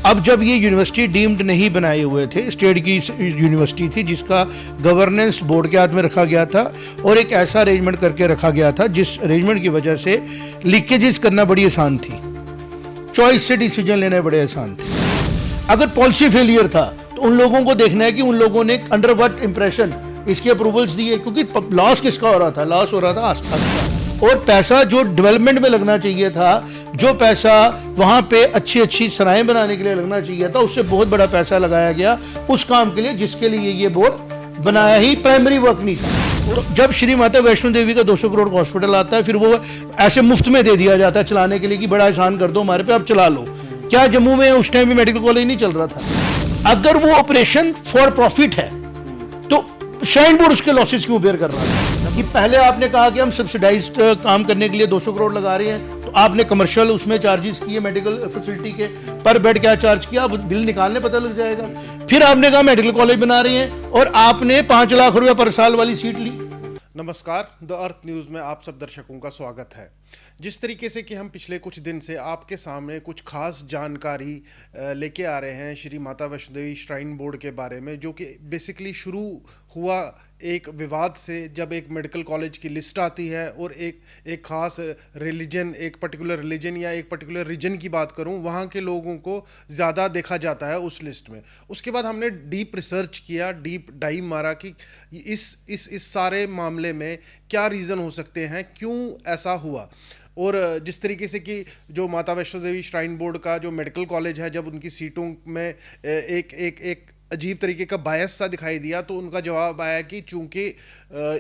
अब जब ये यूनिवर्सिटी डीम्ड नहीं बनाए हुए थे, स्टेट की यूनिवर्सिटी थी जिसका गवर्नेंस बोर्ड के हाथ में रखा गया था और एक ऐसा अरेंजमेंट करके रखा गया था जिस अरेंजमेंट की वजह से लीकेजेस करना बड़ी आसान थी, चॉइस से डिसीजन लेने बड़े आसान थे। अगर पॉलिसी फेलियर था तो उन लोगों को देखना है कि उन लोगों ने अंडर व्हाट इंप्रेशन इसके अप्रूवल्स दिए, क्योंकि लॉस किसका हो रहा था? लॉस हो रहा था आस्था का। और पैसा जो डेवलपमेंट में लगना चाहिए था, जो पैसा वहां पे अच्छी अच्छी सराएं बनाने के लिए लगना चाहिए था, उससे बहुत बड़ा पैसा लगाया गया उस काम के लिए जिसके लिए ये बोर्ड बनाया ही प्राइमरी वर्क नहीं था। तो जब श्री माता वैष्णो देवी का 200 करोड़ हॉस्पिटल आता है, फिर वो ऐसे मुफ्त में दे दिया जाता है चलाने के लिए कि बड़ा आसान कर दो हमारे पे, आप चला लो। क्या जम्मू में उस टाइम भी मेडिकल कॉलेज नहीं चल रहा था? अगर वो ऑपरेशन फॉर प्रॉफिट है तो श्राइन बोर्ड उसके लॉसेस क्यों बेयर कर रहा है? कि पहले आपने कहा कि हम सब्सिडाइज्ड काम करने के लिए 200 करोड़ लगा रहे हैं, तो आपने कमर्शियल उसमें चार्जेस किए मेडिकल फैसिलिटी के, पर बेड क्या चार्ज किया, अब बिल निकालने पता लग जाएगा। फिर आपने कहा मेडिकल कॉलेज बना रहे हैं और आपने 5 लाख रुपया पर साल वाली सीट ली। नमस्कार, द अर्थ न्यूज़ में आप सब दर्शकों का स्वागत है। जिस तरीके से कि हम पिछले कुछ दिन से आपके सामने कुछ खास जानकारी लेके आ रहे हैं श्री माता वैष्णो देवी श्राइन बोर्ड के बारे में, जो कि बेसिकली शुरू हुआ एक विवाद से, जब एक मेडिकल कॉलेज की लिस्ट आती है और एक खास रिलीजन, एक पर्टिकुलर रिलीजन या एक पर्टिकुलर रीजन की बात करूं, वहां के लोगों को ज़्यादा देखा जाता है उस लिस्ट में। उसके बाद हमने डीप रिसर्च किया, डीप डाइव मारा कि इस सारे मामले में क्या रीज़न हो सकते हैं, क्यों ऐसा हुआ। और जिस तरीके से कि जो माता वैष्णो देवी श्राइन बोर्ड का जो मेडिकल कॉलेज है, जब उनकी सीटों में एक अजीब तरीके का बायस सा दिखाई दिया, तो उनका जवाब आया कि चूंकि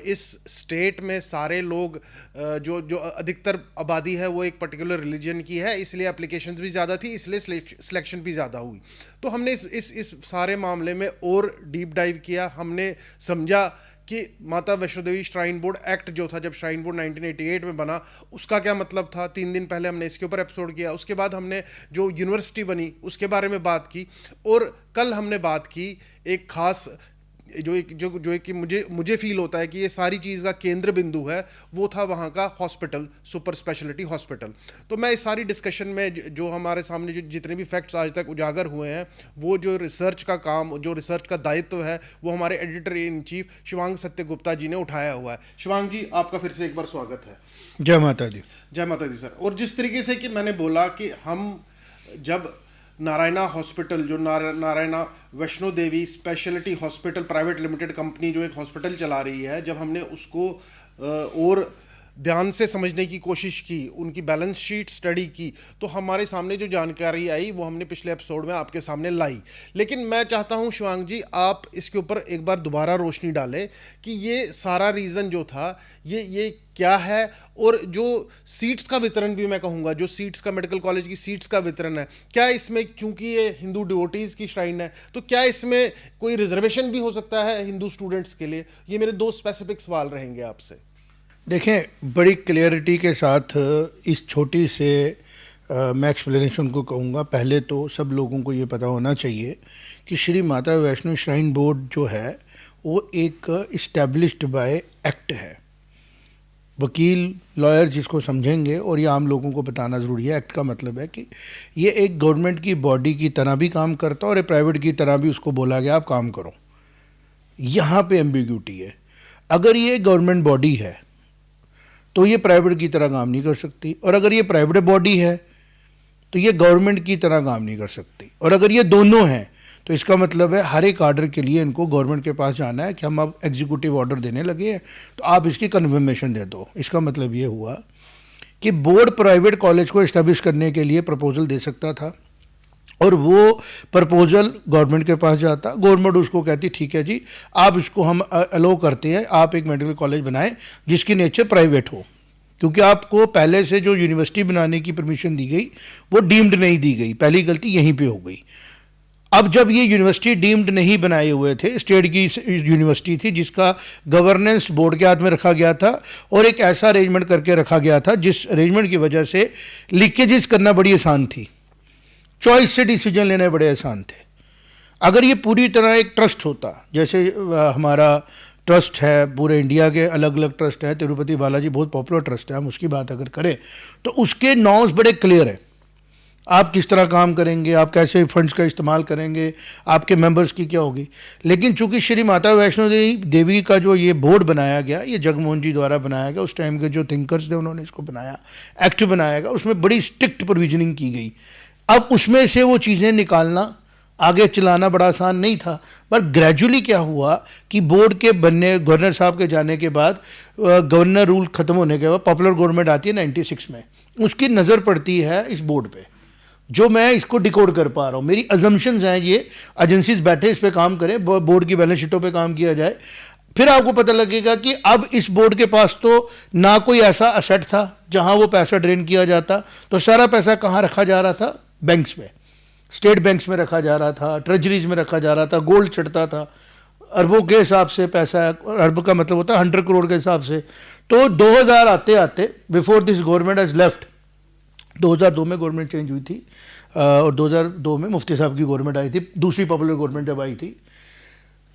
इस स्टेट में सारे लोग जो अधिकतर आबादी है वो एक पर्टिकुलर रिलीजन की है, इसलिए एप्लीकेशंस भी ज़्यादा थी, इसलिए सिलेक्शन भी ज़्यादा हुई। तो हमने इस सारे मामले में और डीप डाइव किया। हमने समझा कि माता Vaishno Devi shrine board act जो था, जब श्राइन बोर्ड 1988 में बना, उसका क्या मतलब था। 3 दिन पहले हमने इसके ऊपर एपिसोड किया। उसके बाद हमने जो यूनिवर्सिटी बनी उसके बारे में बात की, और कल हमने बात की एक खास जो कि मुझे फील होता है कि ये सारी चीज़ का केंद्र बिंदु है, वो था वहाँ का हॉस्पिटल, सुपर स्पेशलिटी हॉस्पिटल। तो मैं इस सारी डिस्कशन में जो हमारे सामने जो जितने भी फैक्ट्स आज तक उजागर हुए हैं, वो जो रिसर्च का काम, जो रिसर्च का दायित्व है, वो हमारे एडिटर इन चीफ शिवांग सत्यगुप्ता जी ने उठाया हुआ है। शिवांग जी, आपका फिर से एक बार स्वागत है। जय माता दी। जय माता दी सर। और जिस तरीके से कि मैंने बोला कि हम जब नारायणा हॉस्पिटल, जो Narayana Vaishno Devi speciality hospital private limited company जो एक हॉस्पिटल चला रही है, जब हमने उसको और ध्यान से समझने की कोशिश की, उनकी बैलेंस शीट स्टडी की, तो हमारे सामने जो जानकारी आई वो हमने पिछले एपिसोड में आपके सामने लाई। लेकिन मैं चाहता हूं शिवांग जी, आप इसके ऊपर एक बार दोबारा रोशनी डालें कि ये सारा रीज़न जो था ये क्या है, और जो सीट्स का वितरण भी मैं कहूँगा, जो सीट्स का मेडिकल कॉलेज की सीट्स का वितरण है, क्या इसमें, चूंकि ये हिंदू डिवोटीज़ की श्राइन है, तो क्या इसमें कोई रिजर्वेशन भी हो सकता है हिंदू स्टूडेंट्स के लिए? ये मेरे 2 स्पेसिफिक सवाल रहेंगे आपसे। देखें, बड़ी क्लियरिटी के साथ इस छोटी से मैं एक्सप्लेनेशन को कहूँगा। पहले तो सब लोगों को ये पता होना चाहिए कि श्री माता वैष्णो श्राइन बोर्ड जो है वो एक इस्टेब्लिश्ड बाय एक्ट है। वकील, लॉयर जिसको समझेंगे, और ये आम लोगों को बताना ज़रूरी है। एक्ट का मतलब है कि ये एक गवर्नमेंट की बॉडी की तरह भी काम करता है और एक प्राइवेट की तरह भी उसको बोला गया आप काम करो। यहाँ पे एम्बिग्यूटी है। अगर ये गवर्नमेंट बॉडी है तो ये प्राइवेट की तरह काम नहीं कर सकती, और अगर ये प्राइवेट बॉडी है तो ये गवर्नमेंट की तरह काम नहीं कर सकती। और अगर ये दोनों हैं तो इसका मतलब है हर एक आर्डर के लिए इनको गवर्नमेंट के पास जाना है कि हम अब एग्जीक्यूटिव ऑर्डर देने लगे हैं, तो आप इसकी कन्फर्मेशन दे दो। इसका मतलब ये हुआ कि बोर्ड प्राइवेट कॉलेज को इस्टेब्लिश करने के लिए प्रपोजल दे सकता था, और वो प्रपोजल गवर्नमेंट के पास जाता, गवर्नमेंट उसको कहती ठीक है जी, आप इसको हम अलो करते हैं, आप एक मेडिकल कॉलेज बनाएं जिसकी नेचर प्राइवेट हो, क्योंकि आपको पहले से जो यूनिवर्सिटी बनाने की परमिशन दी गई वो डीम्ड नहीं दी गई। पहली गलती यहीं पे हो गई। अब जब ये यूनिवर्सिटी डीम्ड नहीं बनाए हुए थे, स्टेट की यूनिवर्सिटी थी जिसका गवर्नेंस बोर्ड के हाथ में रखा गया था और एक ऐसा अरेंजमेंट करके रखा गया था जिस अरेंजमेंट की वजह से लीकेजेस करना बड़ी आसान थी, चॉइस से डिसीजन लेने बड़े आसान थे। अगर ये पूरी तरह एक ट्रस्ट होता, जैसे हमारा ट्रस्ट है, पूरे इंडिया के अलग अलग ट्रस्ट है, तिरुपति बालाजी बहुत पॉपुलर ट्रस्ट है, हम उसकी बात अगर करें तो उसके नॉर्म्स बड़े क्लियर है आप किस तरह काम करेंगे, आप कैसे फंड्स का इस्तेमाल करेंगे, आपके मेंबर्स की क्या होगी। लेकिन चूंकि श्री माता वैष्णो देवी का जो ये बोर्ड बनाया गया, ये जगमोहन जी द्वारा बनाया गया, उस टाइम के जो थिंकर्स थे उन्होंने इसको बनाया, एक्ट बनाया गया, उसमें बड़ी स्ट्रिक्ट प्रोविजनिंग की गई। अब उसमें से वो चीज़ें निकालना, आगे चलाना बड़ा आसान नहीं था। पर ग्रेजुअली क्या हुआ कि बोर्ड के बनने, गवर्नर साहब के जाने के बाद, गवर्नर रूल ख़त्म होने के बाद पॉपुलर गवर्नमेंट आती है 96 में, उसकी नज़र पड़ती है इस बोर्ड पे, जो मैं इसको डिकोड कर पा रहा हूँ। मेरी अजम्पशंस हैं, ये एजेंसीज बैठे इस पे काम करें, बोर्ड की बैलेंस शीटों पे काम किया जाए, फिर आपको पता लगेगा कि अब इस बोर्ड के पास तो ना कोई ऐसा असेट था जहां वो पैसा ड्रेन किया जाता, तो सारा पैसा कहाँ रखा जा रहा था, बैंक्स में, स्टेट बैंक्स में रखा जा रहा था, ट्रेजरीज में रखा जा रहा था, गोल्ड चढ़ता था, अरबों के हिसाब से पैसा, अरब का मतलब होता है 100 करोड़ के हिसाब से। तो 2000 आते आते, before this government has left, 2002 में गवर्नमेंट चेंज हुई थी, और 2002 में मुफ्ती साहब की गवर्नमेंट आई थी, दूसरी पॉपुलर गवर्नमेंट जब आई थी,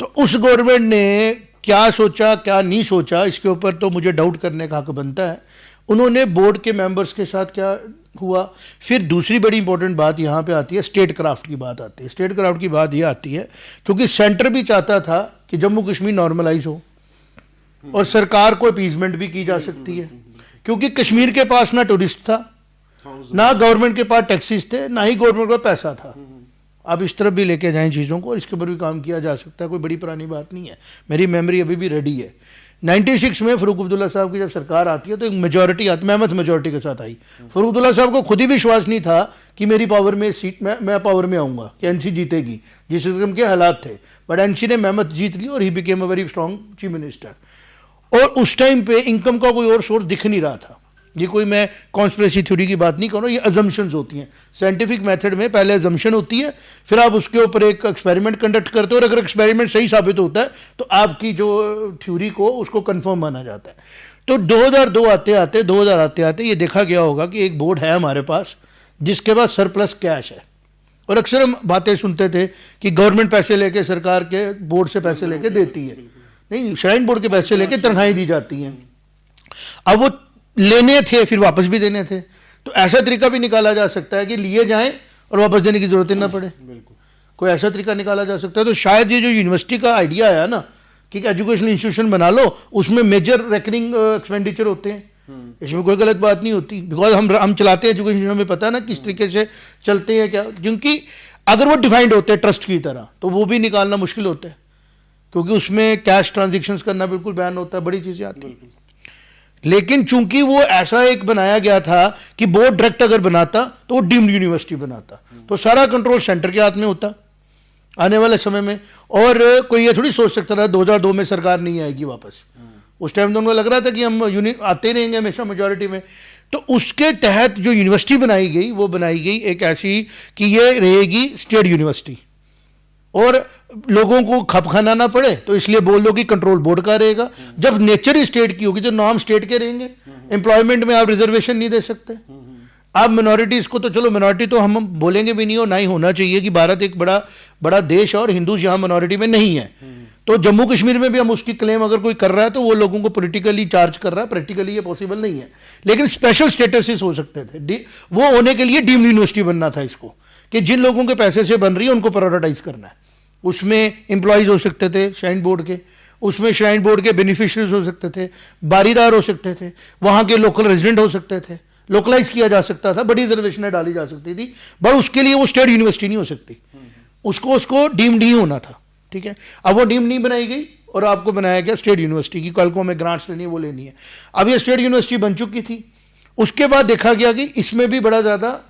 तो उस गवर्नमेंट ने क्या सोचा क्या नहीं सोचा, इसके ऊपर तो मुझे डाउट करने का हक बनता है। उन्होंने बोर्ड के मेंबर्स के साथ क्या हुआ। फिर दूसरी बड़ी इंपॉर्टेंट बात यहाँ पे आती है, स्टेट क्राफ्ट की बात आती है। स्टेट क्राफ्ट की बात ये आती है क्योंकि सेंटर भी चाहता था कि जम्मू कश्मीर नॉर्मलाइज हो, और सरकार को अपीजमेंट भी की जा सकती है, क्योंकि कश्मीर के पास ना टूरिस्ट था, ना गवर्नमेंट के पास टैक्सीज थे, ना ही गवर्नमेंट का पैसा था। आप इस तरफ भी लेके जाएं चीज़ों को, इसके ऊपर भी काम किया जा सकता है, कोई बड़ी पुरानी बात नहीं है, मेरी मेमोरी अभी भी रेडी है। 96 में फ़रूक अब्दुल्ला साहब की जब सरकार आती है तो एक मेजॉरिटी आती, महमद मेजॉरिटी के साथ आई। फ़रूक अब्दुल्ला साहब को खुद ही विश्वास नहीं था कि मेरी पावर में सीट, मैं पावर में आऊँगा, कि एनसी जीतेगी, जिस किस्म के हालात थे, बट एनसी ने महमद जीत ली और he became a very strong chief minister. और उस टाइम पे इनकम का कोई और सोर्स दिख नहीं रहा था। ये कोई मैं कॉन्स्पिरेसी थ्योरी की बात नहीं कर रहा हूँ, ये अजम्पशंस होती हैं। साइंटिफिक मेथड में पहले अजम्पशन होती है, फिर आप उसके ऊपर एक एक्सपेरिमेंट कंडक्ट करते हो, और अगर एक्सपेरिमेंट सही साबित होता है तो आपकी जो थ्योरी को उसको कंफर्म माना जाता है। तो 2002 आते आते ये देखा गया होगा कि एक बोर्ड है हमारे पास जिसके पास सरप्लस कैश है। और अक्सर हम बातें सुनते थे कि गवर्नमेंट पैसे लेके, सरकार के बोर्ड से पैसे लेके देती है, नहीं, श्राइन बोर्ड के पैसे लेके तनख्वाहें दी जाती हैं। अब वो लेने थे फिर वापस भी देने थे, तो ऐसा तरीका भी निकाला जा सकता है कि लिए जाएं और वापस देने की जरूरत ही ना पड़े। कोई ऐसा तरीका निकाला जा सकता है। तो शायद ये जो यूनिवर्सिटी का आइडिया आया ना कि एजुकेशनल इंस्टीट्यूशन बना लो, उसमें मेजर रेकरिंग एक्सपेंडिचर होते हैं, इसमें कोई गलत बात नहीं होती, बिकॉज हम चलाते हैं एजुकेशन, हमें पता है ना किस तरीके से चलते हैं क्या। क्योंकि अगर वो डिफाइंड होते हैं ट्रस्ट की तरह तो वो भी निकालना मुश्किल होता है, क्योंकि उसमें कैश ट्रांजेक्शंस करना बिल्कुल बैन होता है, बड़ी चीज़ें आती हैं। लेकिन चूंकि वो ऐसा एक बनाया गया था कि बोर्ड डायरेक्ट अगर बनाता तो वो डीम्ड यूनिवर्सिटी बनाता, तो सारा कंट्रोल सेंटर के हाथ में होता आने वाले समय में। और कोई ये थोड़ी सोच सकता था 2002 में सरकार नहीं आएगी वापस, उस टाइम तो उनको लग रहा था कि हम आते रहेंगे हमेशा मेजॉरिटी में। तो उसके तहत जो यूनिवर्सिटी बनाई गई, वो बनाई गई एक ऐसी कि ये रहेगी स्टेट यूनिवर्सिटी, और लोगों को खप खाना ना पड़े, तो इसलिए बोल दो कि कंट्रोल बोर्ड का रहेगा। जब नेचर ही स्टेट की होगी तो नाम स्टेट के रहेंगे, एम्प्लॉयमेंट में आप रिजर्वेशन नहीं दे सकते। आप मिनॉरिटीज को, तो चलो मिनॉरिटी तो हम बोलेंगे भी नहीं और ना ही होना चाहिए कि भारत एक बड़ा देश है और हिंदूज यहाँ मिनॉरिटी में नहीं है। तो जम्मू कश्मीर में भी हम उसकी क्लेम अगर कोई कर रहा है तो वो लोगों को पॉलिटिकली चार्ज कर रहा है, प्रैक्टिकली ये पॉसिबल नहीं है। लेकिन स्पेशल स्टेटसेस हो सकते थे, वो होने के लिए डीम्ड यूनिवर्सिटी बनना था इसको, कि जिन लोगों के पैसे से बन रही है उनको प्रायोरिटाइज करना है। उसमें एम्प्लॉयज़ हो सकते थे श्राइन बोर्ड के, उसमें श्राइन बोर्ड के बेनिफिशरीज हो सकते थे, बारीदार हो सकते थे, वहाँ के लोकल रेजिडेंट हो सकते थे, लोकलाइज किया जा सकता था, बड़ी रिजर्वेशनें डाली जा सकती थी, बट उसके लिए वो स्टेट यूनिवर्सिटी नहीं हो सकती, उसको डीम्ड ही होना था। ठीक है, अब वो डीम्ड नहीं बनाई गई और आपको बनाया गया स्टेट यूनिवर्सिटी की, कल को हमें ग्रांट्स लेनी है वो लेनी है। अब ये स्टेट यूनिवर्सिटी बन चुकी थी, उसके बाद देखा गया कि इसमें भी बड़ा ज़्यादा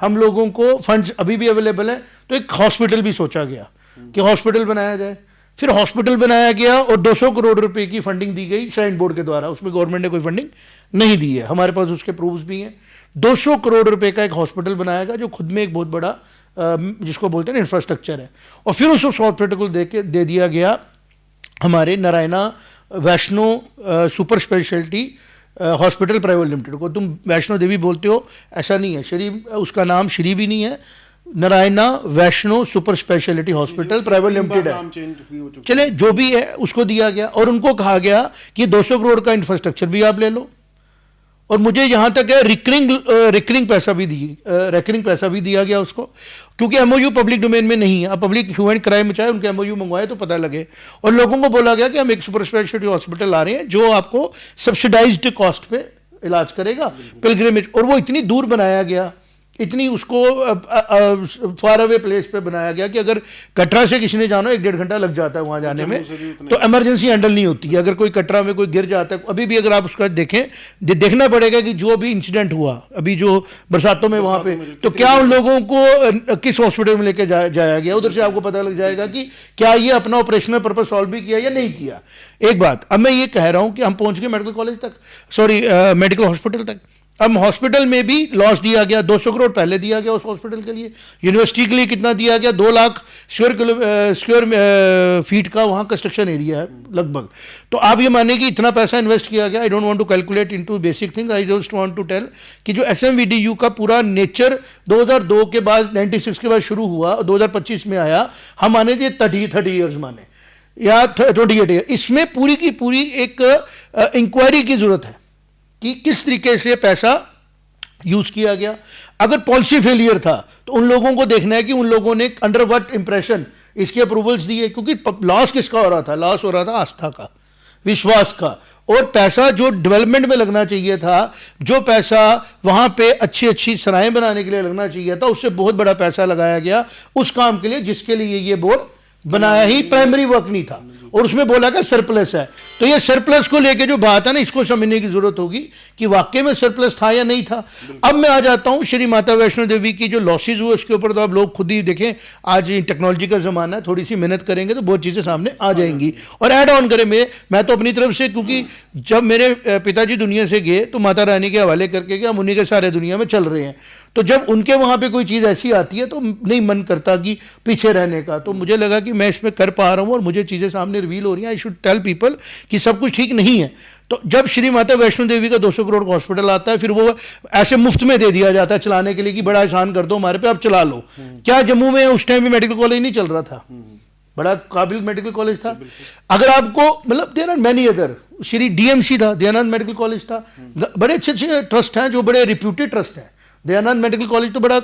हम लोगों को फंड्स अभी भी अवेलेबल है, तो एक हॉस्पिटल भी सोचा गया कि हॉस्पिटल बनाया जाए। फिर हॉस्पिटल बनाया गया और 200 करोड़ रुपए की फंडिंग दी गई श्राइन बोर्ड के द्वारा, उसमें गवर्नमेंट ने कोई फंडिंग नहीं दी है, हमारे पास उसके प्रूफ्स भी हैं। 200 करोड़ रुपए का एक हॉस्पिटल बनाया गया जो खुद में एक बहुत बड़ा जिसको बोलते हैं इंफ्रास्ट्रक्चर है। और फिर उस हॉस्पिटल को दे दिया गया हमारे Narayana Vaishno super speciality hospital private limited को। तुम वैष्णो देवी बोलते हो, ऐसा नहीं है, श्री उसका नाम श्री भी नहीं है, Narayana Vaishno super speciality hospital private limited है। चले जो भी है उसको दिया गया और उनको कहा गया कि 200 करोड़ का इंफ्रास्ट्रक्चर भी आप ले लो और मुझे यहाँ तक है रिकरिंग पैसा भी दिया गया उसको, क्योंकि एमओयू पब्लिक डोमेन में नहीं है। अब पब्लिक ह्यू एंड क्राइम में चाहे उनके एमओयू मंगवाए तो पता लगे। और लोगों को बोला गया कि हम एक सुपर स्पेशलिटी हॉस्पिटल ला रहे हैं जो आपको सब्सिडाइज्ड कॉस्ट पे इलाज करेगा, पिलग्रिमेज। और वो इतनी दूर बनाया गया, इतनी उसको फार अवे प्लेस पे बनाया गया कि अगर कटरा से किसी ने जाना 1-1.5 घंटा लग जाता है वहाँ जाने में, तो इमरजेंसी हैंडल नहीं होती है। अगर कोई कटरा में कोई गिर जाता है, अभी भी अगर आप उसका देखें, देखना पड़ेगा कि जो अभी इंसिडेंट हुआ अभी जो बरसातों में वहाँ पे, तो क्या उन लोगों को किस हॉस्पिटल में लेके जाया गया, उधर से आपको पता लग जाएगा कि क्या ये अपना ऑपरेशनल पर्पज सॉल्व भी किया या नहीं किया। एक बात अब मैं ये कह रहा हूँ कि हम पहुँच गए मेडिकल कॉलेज तक, सॉरी मेडिकल हॉस्पिटल तक। अब हॉस्पिटल में भी लॉस दिया गया, 200 करोड़ पहले दिया गया उस हॉस्पिटल के लिए। यूनिवर्सिटी के लिए कितना दिया गया, 2 लाख स्क्वायर फीट का वहाँ कंस्ट्रक्शन एरिया है लगभग। तो आप ये माने कि इतना पैसा इन्वेस्ट किया गया। I don't want to calculate into basic thing, I just want to tell कि जो एसएमवीडीयू का पूरा नेचर 2002 के बाद 96 के बाद शुरू हुआ, 2025 में आया, हम माने ये 30 ईयर्स माने या 28 ईयर, इसमें पूरी की पूरी एक इंक्वायरी की जरूरत है कि किस तरीके से पैसा यूज किया गया। अगर पॉलिसी फेलियर था तो उन लोगों को देखना है कि उन लोगों ने अंडर व्हाट इंप्रेशन इसके अप्रूवल्स दिए, क्योंकि लॉस किसका हो रहा था, लॉस हो रहा था आस्था का, विश्वास का। और पैसा जो डेवलपमेंट में लगना चाहिए था, जो पैसा वहां पे अच्छी अच्छी सराहें बनाने के लिए लगना चाहिए था, उससे बहुत बड़ा पैसा लगाया गया उस काम के लिए जिसके लिए ये बोर्ड बनाया ही प्राइमरी वर्क नहीं था। और उसमें बोला कि सरप्लस है। तो ये सरप्लस को लेके जो बात है ना, इसको समझने की जरूरत होगी कि वाकई में सरप्लस था या नहीं था। अब मैं आ जाता हूं श्री माता वैष्णो देवी की जो लॉसेज हुए उसके ऊपर, तो आप लोग खुद ही देखें, आज टेक्नोलॉजी का जमाना है, थोड़ी सी मेहनत करेंगे तो बहुत चीजें सामने आ जाएंगी। और ऐड ऑन करें मैं तो अपनी तरफ से, क्योंकि जब मेरे पिताजी दुनिया से गए तो माता रानी के हवाले करके कि हम उन्हीं के सारे दुनिया में चल रहे हैं, तो जब उनके वहाँ पे कोई चीज़ ऐसी आती है तो नहीं मन करता कि पीछे रहने का। तो मुझे लगा कि मैं इसमें कर पा रहा हूँ और मुझे चीज़ें सामने रिवील हो रही हैं, आई शुड टेल पीपल कि सब कुछ ठीक नहीं है। तो जब श्री माता वैष्णो देवी का 200 करोड़ का हॉस्पिटल आता है, फिर वो ऐसे मुफ्त में दे दिया जाता है चलाने के लिए कि बड़ा आसान कर दो हमारे पे, आप चला लो। क्या जम्मू में उस टाइम में मेडिकल कॉलेज नहीं चल रहा था? बड़ा काबिल मेडिकल कॉलेज था। अगर आपको मतलब there are many other, Shri DMC था, दयानंद मेडिकल कॉलेज था, बड़े अच्छे अच्छे ट्रस्ट हैं जो बड़े रिप्यूटेड ट्रस्ट हैं। दयानंद मेडिकल कॉलेज तो बड़ा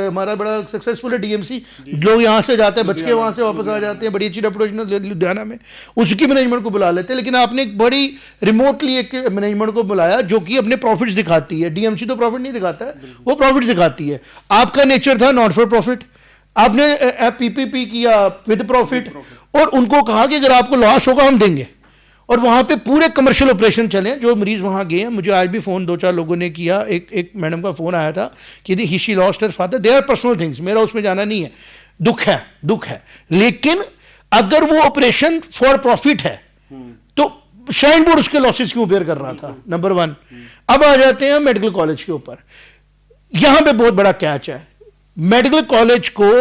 हमारा बड़ा सक्सेसफुल है। डीएमसी लोग यहाँ से जाते हैं, बच के वहाँ से वापस आ जाते हैं, बड़ी अच्छी रेपुटेशन लुधियाना में, उसकी मैनेजमेंट को बुला लेते हैं। लेकिन आपने एक बड़ी रिमोटली एक मैनेजमेंट को बुलाया जो कि अपने प्रॉफिट्स दिखाती है। डीएमसी तो प्रॉफिट नहीं दिखाता है, वो प्रॉफिट्स दिखाती है। आपका नेचर था नॉट फॉर प्रॉफिट, आपने पीपीपी किया विद प्रॉफिट, और उनको कहा कि अगर आपको लॉस होगा हम देंगे। और वहाँ पे पूरे कमर्शियल ऑपरेशन चले। जो मरीज वहाँ गए हैं, मुझे आज भी फ़ोन 2-4 लोगों ने किया, एक मैडम का फ़ोन आया था कि he she lost her father, they are personal things, मेरा उसमें जाना नहीं है, दुख है। लेकिन अगर वो ऑपरेशन फॉर प्रॉफिट है तो श्राइन बोर्ड उसके लॉसेस क्यों बेयर कर रहा था, नंबर 1। अब आ जाते हैं मेडिकल कॉलेज के ऊपर। यहाँ पे बहुत बड़ा कैच है। मेडिकल कॉलेज को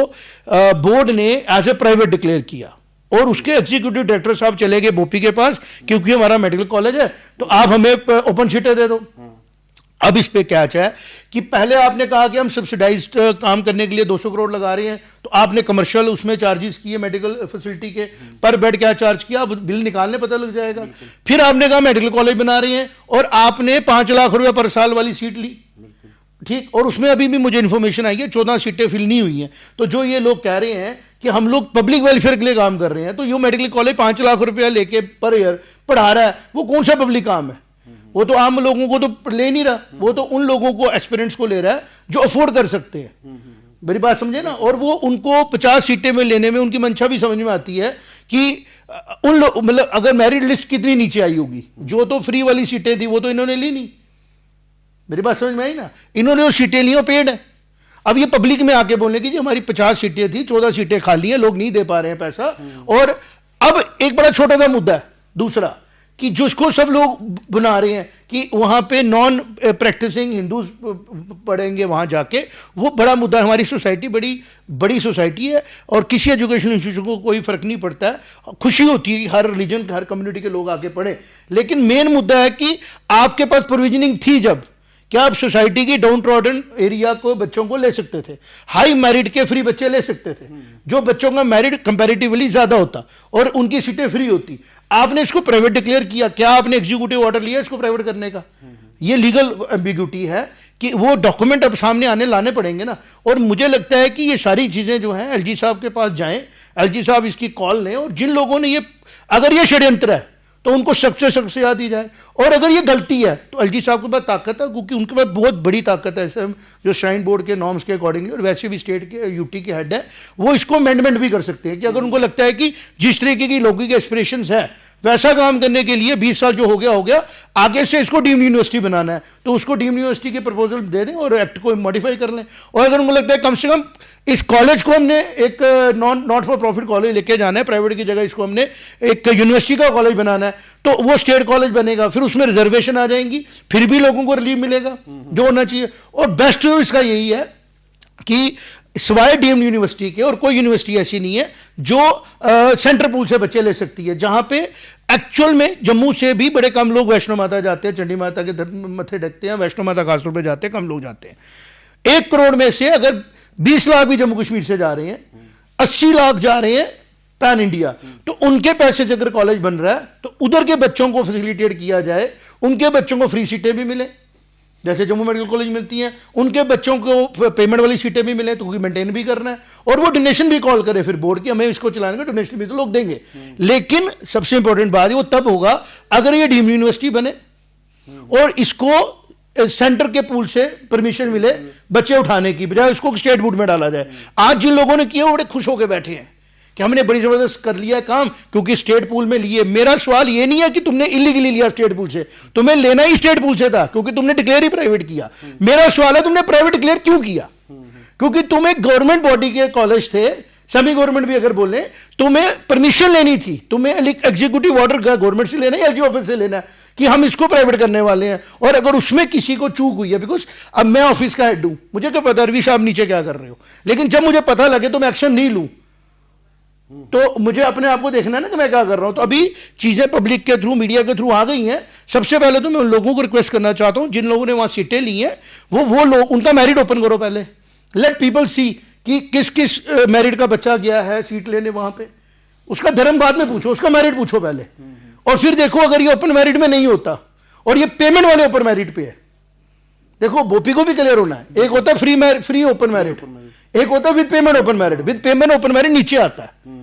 बोर्ड ने एज ए प्राइवेट डिक्लेयर किया और उसके एग्जीक्यूटिव डायरेक्टर साहब चले गए बोपी के पास, क्योंकि हमारा मेडिकल कॉलेज है तो आप हमें ओपन सीटें दे दो। अब इस पे कैच है कि पहले आपने कहा कि हम सब्सिडाइज्ड काम करने के लिए 200 करोड़ लगा रहे हैं, तो आपने कमर्शियल उसमें चार्जेस किए मेडिकल फैसिलिटी के, पर बेड क्या चार्ज किया, अब बिल निकालने पता लग जाएगा। फिर आपने कहा मेडिकल कॉलेज बना रहे हैं और आपने 5 लाख रुपए पर साल वाली सीट ली, ठीक। और उसमें अभी भी मुझे इन्फॉर्मेशन आई है 14 सीटें फिल नहीं हुई हैं। तो जो ये लोग कह रहे हैं कि हम लोग पब्लिक वेलफेयर के लिए काम कर रहे हैं, तो ये मेडिकल कॉलेज 5 लाख रुपया लेके पर ईयर पढ़ा रहा है, वो कौन सा पब्लिक काम है? वो तो आम लोगों को तो ले नहीं रहा, वो तो उन लोगों को एस्पिरेंट्स को ले रहा है जो अफोर्ड कर सकते हैं। मेरी बात समझे ना। और वो उनको 50 सीटें में लेने में उनकी मंशा भी समझ में आती है कि उन लोग मतलब अगर मेरिट लिस्ट कितनी नीचे आई होगी, जो तो फ्री वाली सीटें थी वो तो इन्होंने ली नहीं। मेरी बात समझ में आई ना। इन्होंने वो सीटें ली और पेड है। अब ये पब्लिक में आके बोलने की जी हमारी 50 सीटें थी, 14 सीटें खाली हैं, लोग नहीं दे पा रहे हैं पैसा। और अब एक बड़ा छोटा सा मुद्दा है दूसरा कि जिसको सब लोग बना रहे हैं कि वहाँ पे नॉन प्रैक्टिसिंग हिंदूज पढ़ेंगे वहाँ जाके, वो बड़ा मुद्दा है। हमारी सोसाइटी बड़ी सोसाइटी है और किसी एजुकेशन इंस्टीट्यूशन को कोई फर्क नहीं पड़ता है। खुशी होती है कि हर रिलीजन हर कम्युनिटी के लोग आके पढ़े, लेकिन मेन मुद्दा है कि आपके पास प्रोविजनिंग थी जब, क्या आप सोसाइटी की डाउन ट्रॉडन एरिया को बच्चों को ले सकते थे, हाई मेरिट के फ्री बच्चे ले सकते थे, जो बच्चों का मेरिट कंपैरेटिवली ज्यादा होता और उनकी सीटें फ्री होती। आपने इसको प्राइवेट डिक्लेयर किया। क्या आपने एग्जीक्यूटिव ऑर्डर लिया इसको प्राइवेट करने का? ये लीगल एम्बिग्यूटी है कि वो डॉक्यूमेंट अब सामने आने लाने पड़ेंगे ना। और मुझे लगता है कि ये सारी चीज़ें जो हैं एलजी साहब के पास जाएं, एलजी साहब इसकी कॉल लें, और जिन लोगों ने ये, अगर ये षड्यंत्र है तो उनको सख्त से सख्त सजा दी जाए, और अगर ये गलती है तो एलजी साहब के पास ताकत है, क्योंकि उनके पास बहुत बड़ी ताकत है ऐसे जो श्राइन बोर्ड के नॉर्म्स के अकॉर्डिंगली, और वैसे भी स्टेट के यूटी के हेड है, वो इसको अमेंडमेंट भी कर सकते हैं कि अगर उनको लगता है कि जिस तरीके की लोगों की एस्पिरेशंस है वैसा काम करने के लिए 20 साल जो हो गया, आगे से इसको डीम्ड यूनिवर्सिटी बनाना है तो उसको डीम्ड यूनिवर्सिटी के प्रपोजल दे दें और एक्ट को मॉडिफाई कर लें। और अगर उनको लगता है कम से कम इस कॉलेज को हमने एक नॉट फॉर प्रॉफिट कॉलेज लेके जाना है, प्राइवेट की जगह इसको हमने एक यूनिवर्सिटी का कॉलेज बनाना है, तो वो स्टेट कॉलेज बनेगा, फिर उसमें रिजर्वेशन आ जाएंगी, फिर भी लोगों को रिलीफ मिलेगा जो होना चाहिए। और बेस्ट इसका यही है कि सिवाय डीम्ड यूनिवर्सिटी के और कोई यूनिवर्सिटी ऐसी नहीं है जो सेंटर पूल से बच्चे ले सकती है, जहां पे एक्चुअल में जम्मू से भी बड़े कम लोग वैष्णो माता जाते हैं, चंडी माता के मत्थे ढकते हैं, वैष्णो माता खासतौर पे जाते हैं, कम लोग जाते हैं। 1 करोड़ में से अगर 20 लाख भी जम्मू कश्मीर से जा रहे हैं, 80 लाख जा रहे हैं पैन इंडिया, तो उनके पैसे से अगर कॉलेज बन रहा है तो उधर के बच्चों को फैसिलिटेट किया जाए, उनके बच्चों को फ्री सीटें भी मिले जैसे जम्मू मेडिकल कॉलेज मिलती हैं, उनके बच्चों को पेमेंट वाली सीटें भी मिले, तो क्योंकि मेंटेन भी करना है, और वो डोनेशन भी कॉल करे फिर बोर्ड की, हमें इसको चलाने का डोनेशन भी तो लोग देंगे। लेकिन सबसे इंपॉर्टेंट बात है वो तब होगा अगर ये डीम्ड यूनिवर्सिटी बने और इसको सेंटर के पूल से परमिशन मिले बच्चे उठाने की बजाय उसको स्टेट बोर्ड में डाला जाए। आज जिन लोगों ने किया वो बड़े खुश होकर बैठे हैं कि हमने बड़ी जबरदस्त कर लिया काम क्योंकि स्टेट पूल में लिए। मेरा सवाल ये नहीं है कि तुमने इलीगली लिया स्टेट पूल से, तुम्हें लेना ही स्टेट पूल से था क्योंकि तुमने डिक्लेयर ही प्राइवेट किया। मेरा सवाल है तुमने प्राइवेट डिक्लेयर क्यों किया? क्योंकि तुम एक गवर्नमेंट बॉडी के कॉलेज थे, सेमी गवर्नमेंट भी अगर बोले, तुम्हें परमिशन लेनी थी, तुम्हें एग्जीक्यूटिव ऑर्डर गवर्नमेंट से लेना है, एलजी ऑफिस से लेना है कि हम इसको प्राइवेट करने वाले हैं। और अगर उसमें किसी को चूक हुई है, बिकॉज अब मैं ऑफिस का हेड हूं, मुझे क्या पता रवि साहब नीचे क्या कर रहे हो, लेकिन जब मुझे पता लगे तो मैं एक्शन नहीं लूं, तो मुझे अपने आप को देखना है ना कि मैं क्या कर रहा हूं। तो अभी चीजें पब्लिक के थ्रू, मीडिया के थ्रू आ गई हैं। सबसे पहले तो मैं उन लोगों को रिक्वेस्ट करना चाहता हूं जिन लोगों ने वहां सीटें ली हैं, वो लोग, उनका मेरिट ओपन करो पहले, लेट पीपल सी कि किस किस मेरिट का बच्चा गया है सीट लेने वहां पे। उसका धर्म बाद में पूछो, उसका मेरिट पूछो पहले, और फिर देखो अगर ये ओपन मेरिट में नहीं होता और ये पेमेंट वाले ओपन मेरिट पे है, देखो बोपी को भी क्लियर होना है। एक होता है फ्री ओपन मेरिट, एक होता है with payment open merit. With payment open merit नीचे आता है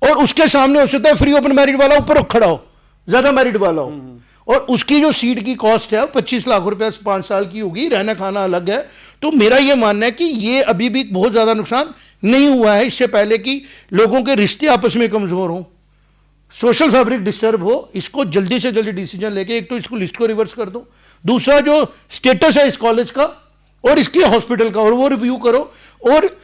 और उसके सामने हो सकता है फ्री ओपन मेरिट वाला ऊपर खड़ा हो, ज्यादा मेरिट वाला हो, और उसकी जो सीट की कॉस्ट है 25 लाख रुपए 5 साल की होगी, रहना खाना अलग है। तो मेरा यह मानना है कि ये अभी भी बहुत ज्यादा नुकसान नहीं हुआ है इससे पहले कि लोगों के रिश्ते आपस में कमजोर हों, सोशल फैब्रिक डिस्टर्ब हो। इसको जल्दी से जल्दी डिसीजन लेके एक तो इसको लिस्ट को रिवर्स कर दो, दूसरा जो स्टेटस है इस कॉलेज का और इसके हॉस्पिटल का और वो रिव्यू करो, और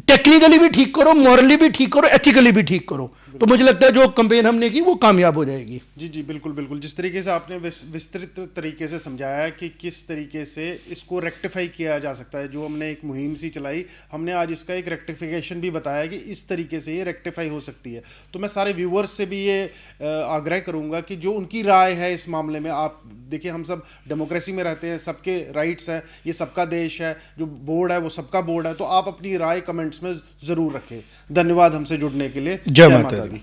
टेक्निकली भी ठीक करो, मॉरली भी ठीक करो, एथिकली भी ठीक करो। तो मुझे लगता है जो कैंपेन हमने की वो कामयाब हो जाएगी। जी जी बिल्कुल बिल्कुल। जिस तरीके से आपने विस्तृत तरीके से समझाया कि किस तरीके से इसको रेक्टिफाई किया जा सकता है, जो हमने एक मुहिम सी चलाई, हमने आज इसका एक रेक्टिफिकेशन भी बताया कि इस तरीके से ये रेक्टिफाई हो सकती है। तो मैं सारे व्यूवर्स से भी ये आग्रह करूंगा कि जो उनकी राय है इस मामले में, आप देखिए हम सब डेमोक्रेसी में रहते हैं, सबके राइट्स हैं, ये सबका देश है, जो बोर्ड है वो सबका बोर्ड है, तो आप अपनी राय कमेंट्स में जरूर रखें। धन्यवाद हमसे जुड़ने के लिए। जय माता दी।